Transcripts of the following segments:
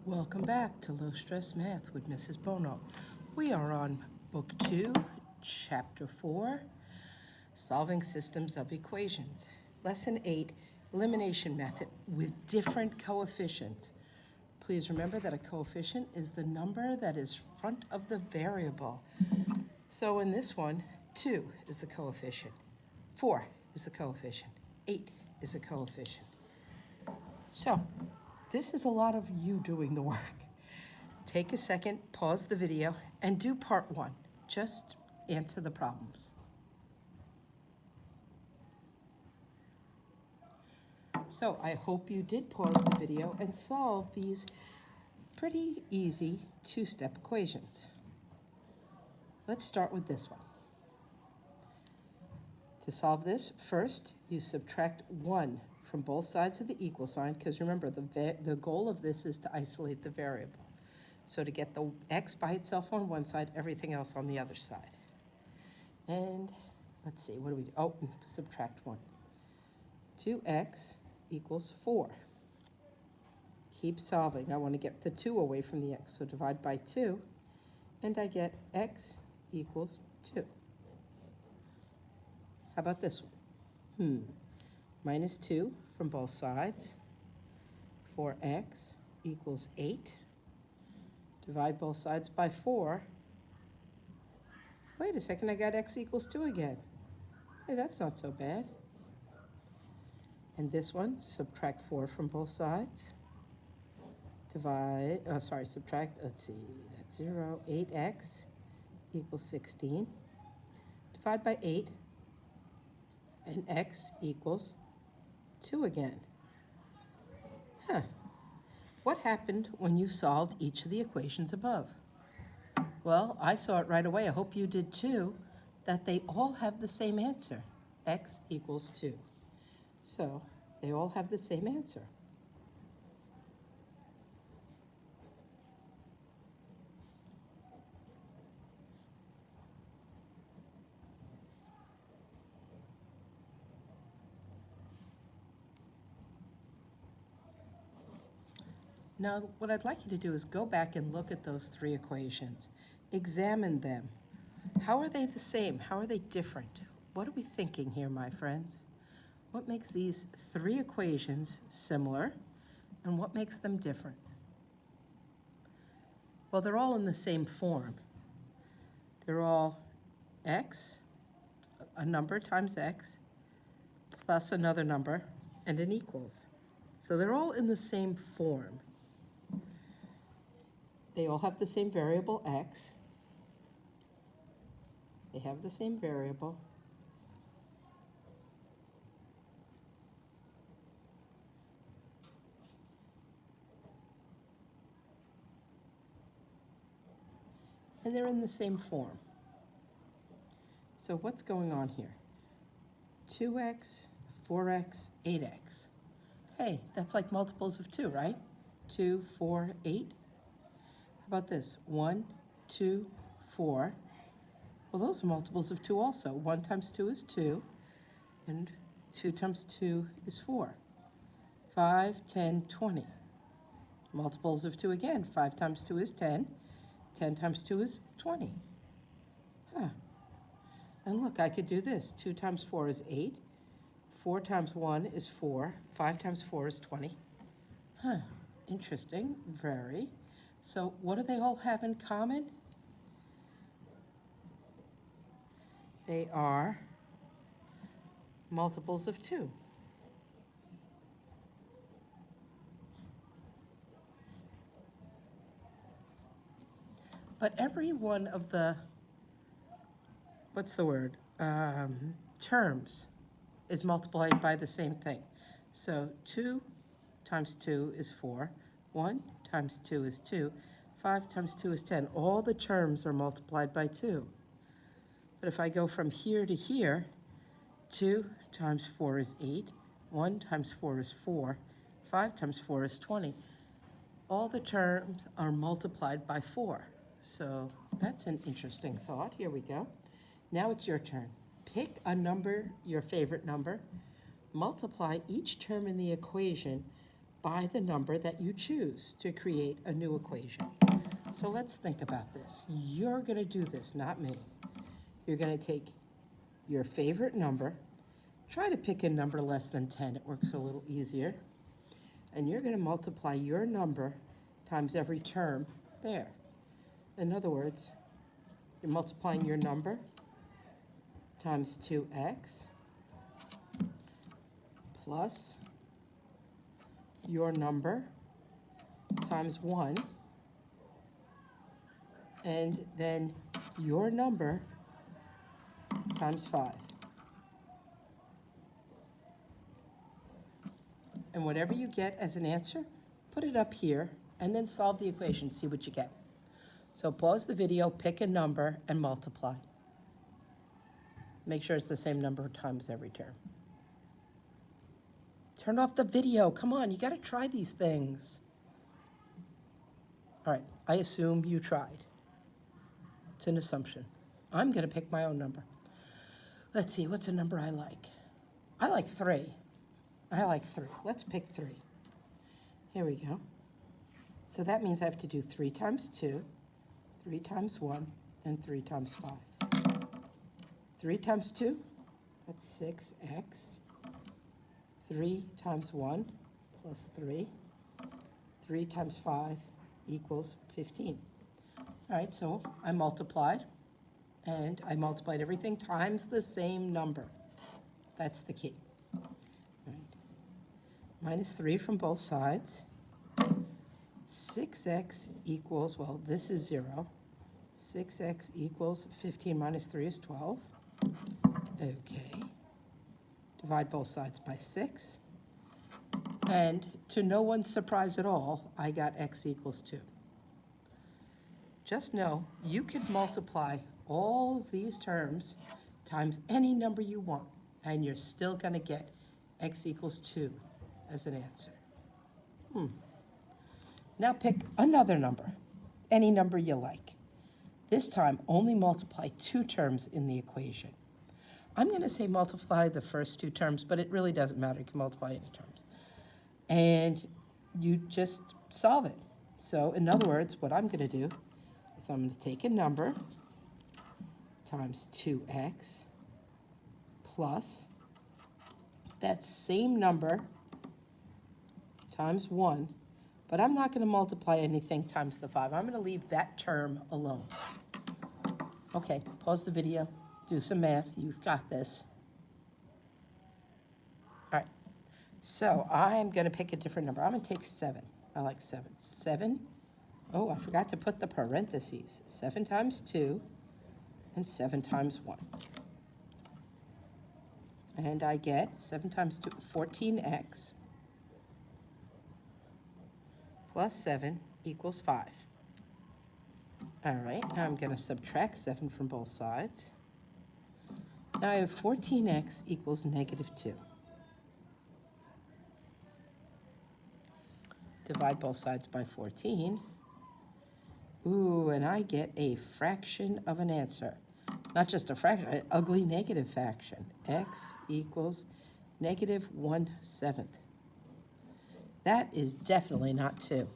Welcome back to Low Stress Math with Mrs. Bono. We are on Book 2, Chapter 4, Solving Systems of Equations. Lesson 8, Elimination Method with different coefficients. Please remember that a coefficient is the number that is front of the variable. So in this one, 2 is the coefficient, 4 is the coefficient, 8 is a coefficient. So this is a lot of you doing the work. Take a second, pause the video, and do part 1. Just answer the problems. So I hope you did pause the video and solve these pretty easy 2-step equations. Let's start with this one. To solve this, first you subtract 1 from both sides of the equal sign, because remember, the goal of this is to isolate the variable. So to get the x by itself on one side, everything else on the other side. And let's see, what do we do? Oh, subtract 1. 2x equals 4. Keep solving. I want to get the 2 away from the x, so divide by 2, and I get x equals 2. How about this one? Minus 2 from both sides. 4x equals 8. Divide both sides by 4. Wait a second, I got x equals 2 again. Hey, that's not so bad. And this one, subtract 4 from both sides. Subtract, let's see, that's 0. 8x equals 16. Divide by 8, and x equals 2 again. What happened when you solved each of the equations above? Well, I saw it right away. I hope you did too, that they all have the same answer. X equals 2. So they all have the same answer. Now, what I'd like you to do is go back and look at those 3 equations. Examine them. How are they the same? How are they different? What are we thinking here, my friends? What makes these 3 equations similar, and what makes them different? Well, they're all in the same form. They're all x, a number times x, plus another number, and an equals. So they're all in the same form. They all have the same variable x. They have the same variable. And they're in the same form. So what's going on here? 2x, 4x, 8x. Hey, that's like multiples of 2, right? 2, 4, 8. How about this? 1, 2, 4. Well, those are multiples of 2 also. 1 times 2 is 2, and 2 times 2 is 4. 5, 10, 20. Multiples of 2 again. 5 times 2 is 10. 10 times 2 is 20. And look, I could do this. 2 times 4 is 8. 4 times 1 is 4. 5 times 4 is 20. Interesting. Very. So what do they all have in common? They are multiples of 2. But every one of the, terms is multiplied by the same thing. So 2 times 2 is 4. 1 times 2 is 2. 5 times 2 is 10. All the terms are multiplied by 2. But if I go from here to here, 2 times 4 is 8. 1 times 4 is 4. 5 times 4 is 20. All the terms are multiplied by 4. So that's an interesting thought. Here we go. Now it's your turn. Pick a number, your favorite number. Multiply each term in the equation by the number that you choose to create a new equation. So let's think about this. You're going to do this, not me. You're going to take your favorite number, try to pick a number less than 10. It works a little easier. And you're going to multiply your number times every term there. In other words, you're multiplying your number times 2x plus your number times 1, and then your number times 5. And whatever you get as an answer, put it up here, and then solve the equation, see what you get. So pause the video, pick a number, and multiply. Make sure it's the same number of times every term. Turn off the video. Come on, you got to try these things. All right, I assume you tried. It's an assumption. I'm going to pick my own number. Let's see, what's a number I like? I like 3. I like 3. Let's pick 3. Here we go. So that means I have to do 3 times 2, 3 times 1, and 3 times 5. 3 times 2, that's 6x. 3 times 1 plus 3. 3 times 5 equals 15. All right, so I multiplied, and I multiplied everything times the same number. That's the key. All right. Minus 3 from both sides. 6x equals, well, this is 0. 6x equals 15 minus 3 is 12. Okay. Divide both sides by 6. And to no one's surprise at all, I got x equals 2. Just know you could multiply all of these terms times any number you want, and you're still going to get x equals 2 as an answer. Now pick another number, any number you like. This time, only multiply 2 terms in the equation. I'm going to say multiply the first 2 terms, but it really doesn't matter. You can multiply any terms. And you just solve it. So in other words, what I'm going to do is I'm going to take a number times 2x plus that same number times 1, but I'm not going to multiply anything times the 5. I'm going to leave that term alone. Okay, pause the video, do some math. You've got this. All right, so I'm going to pick a different number. I'm going to take 7. I like 7. 7, oh, I forgot to put the parentheses. 7 times 2 and 7 times 1. And I get 7 times 2, 14x plus 7 equals 5. All right, now I'm going to subtract 7 from both sides. Now I have 14x equals negative 2. Divide both sides by 14. Ooh, and I get a fraction of an answer. Not just a fraction, an ugly negative fraction. X equals negative 1/7. That is definitely not 2.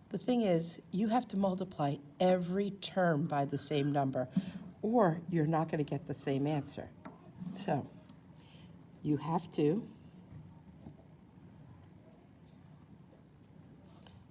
The thing is, you have to multiply every term by the same number, or you're not going to get the same answer. So, you have to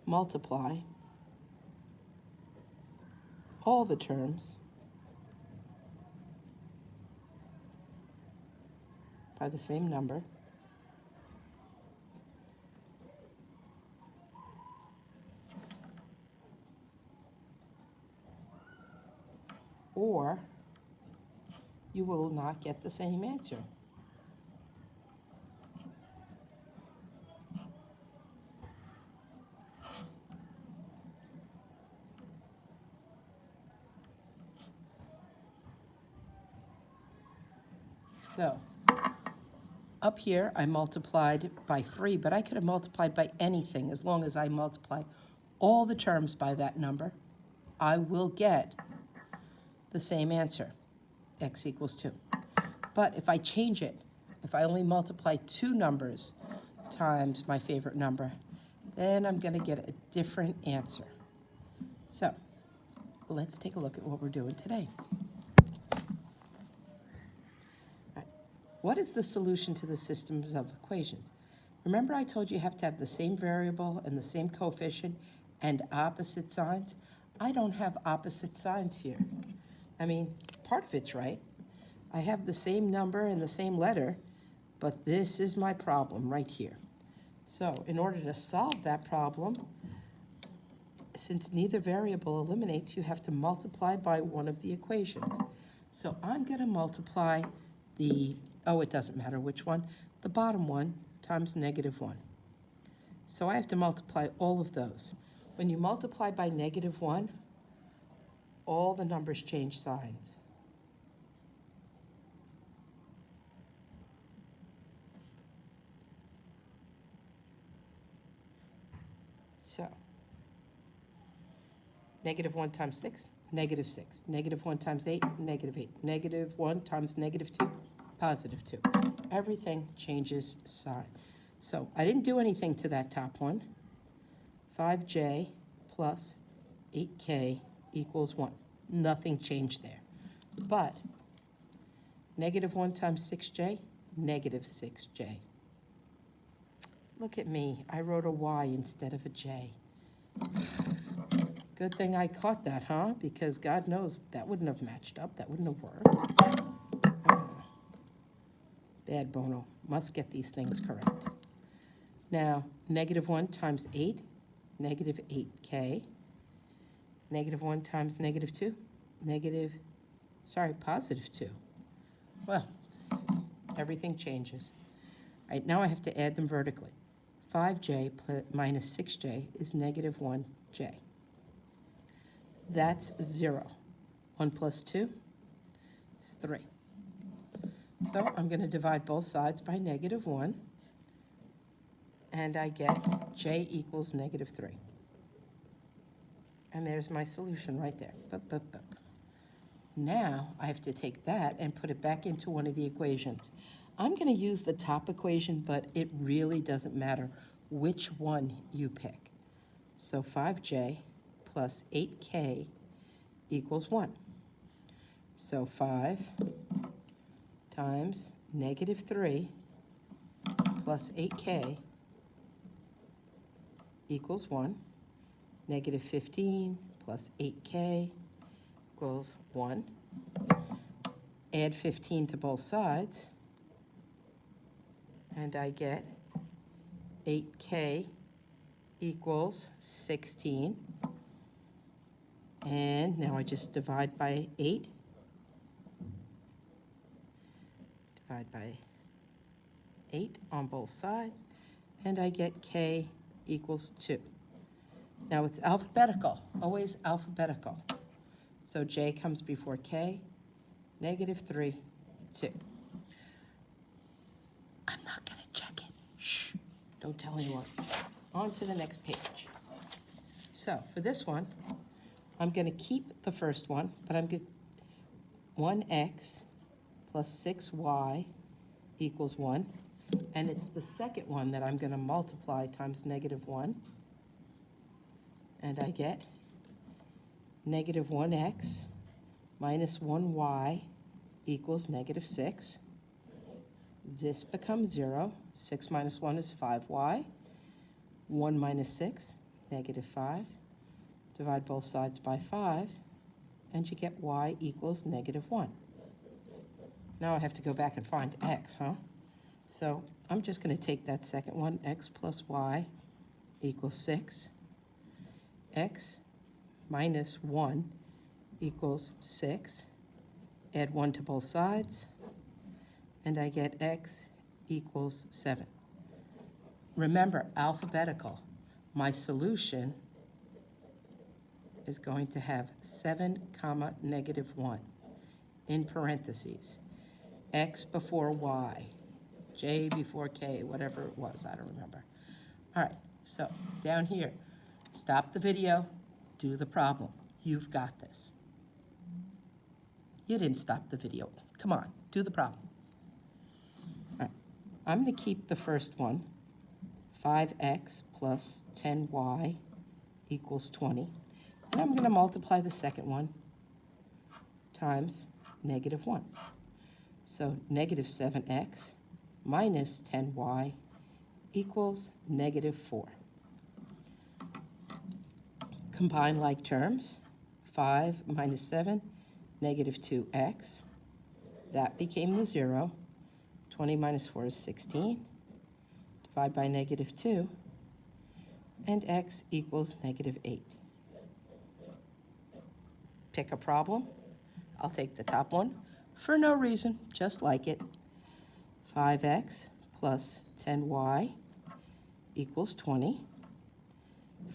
multiply all the terms by the same number, or you will not get the same answer. So, up here I multiplied by 3, but I could have multiplied by anything. As long as I multiply all the terms by that number, I will get the same answer, x equals 2. But if I change it, if I only multiply 2 numbers times my favorite number, then I'm going to get a different answer. So let's take a look at what we're doing today. All right. What is the solution to the systems of equations? Remember I told you you have to have the same variable and the same coefficient and opposite signs? I don't have opposite signs here. I mean, part of it's right. I have the same number and the same letter, but this is my problem right here. So in order to solve that problem, since neither variable eliminates, you have to multiply by one of the equations. So I'm going to multiply the, oh, it doesn't matter which one, the bottom one times -1. So I have to multiply all of those. When you multiply by -1, all the numbers change signs. So, -1 times 6, -6. -1 times 8, -8. -1 times -2, +2. Everything changes sign. So I didn't do anything to that top one. 5j plus 8k equals 1. Nothing changed there. But -1 times 6j, -6j. Look at me, I wrote a y instead of a j. Good thing I caught that, huh? Because God knows that wouldn't have matched up, that wouldn't have worked. Bad Bono, must get these things correct. Now, -1 times 8, -8k. -1 times -2, +2. Well, everything changes. All right, now I have to add them vertically. 5j minus 6j is -1j. That's 0. 1 plus 2 is 3. So I'm going to divide both sides by -1, and I get j equals -3. And there's my solution right there. Bup, bup, bup. Now I have to take that and put it back into one of the equations. I'm going to use the top equation, but it really doesn't matter which one you pick. So 5j plus 8k equals 1. So 5 times -3 plus 8k equals 1. -15 plus 8k equals 1. Add 15 to both sides, and I get 8k equals 16. And now I just divide by 8. Divide by 8 on both sides, and I get k equals 2. Now it's alphabetical, always alphabetical. So j comes before k, -3, 2. I'm not going to check it. Shh, don't tell anyone. On to the next page. So for this one, I'm going to keep the first one, but I'm going to 1x plus 6y equals 1. And it's the second one that I'm going to multiply times -1. And I get -1x minus 1y equals -6. This becomes 0. 6 minus 1 is 5y. 1 minus 6, -5. Divide both sides by 5, and you get y equals -1. Now I have to go back and find x, huh? So I'm just going to take that second one, x plus y equals 6. X minus 1 equals 6. Add 1 to both sides, and I get x equals 7. Remember, alphabetical. My solution is going to have 7, -1 in parentheses. X before y, j before k, whatever it was, I don't remember. All right, so down here, stop the video, do the problem. You've got this. You didn't stop the video. Come on, do the problem. All right, I'm going to keep the first one, 5x plus 10y equals 20. And I'm going to multiply the second one times negative 1. So negative 7x minus 10y equals negative 4. Combine like terms. 5 minus 7, negative 2x. That became the 0. 20 minus 4 is 16. Divide by negative 2, and x equals negative 8. Pick a problem. I'll take the top one for no reason, just like it. 5x plus 10y equals 20.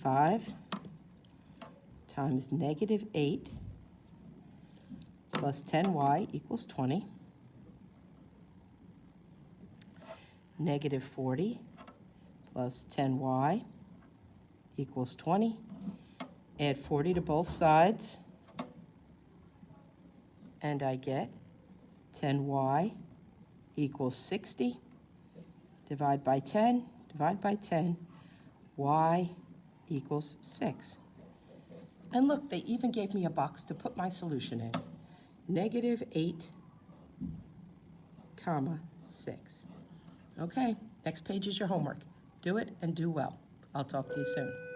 5 times negative 8 plus 10y equals 20. Negative 40 plus 10y equals 20. Add 40 to both sides, and I get 10y equals 60. Divide by 10, y equals 6. And look, they even gave me a box to put my solution in. Negative 8, comma, 6. Okay, next page is your homework. Do it and do well. I'll talk to you soon.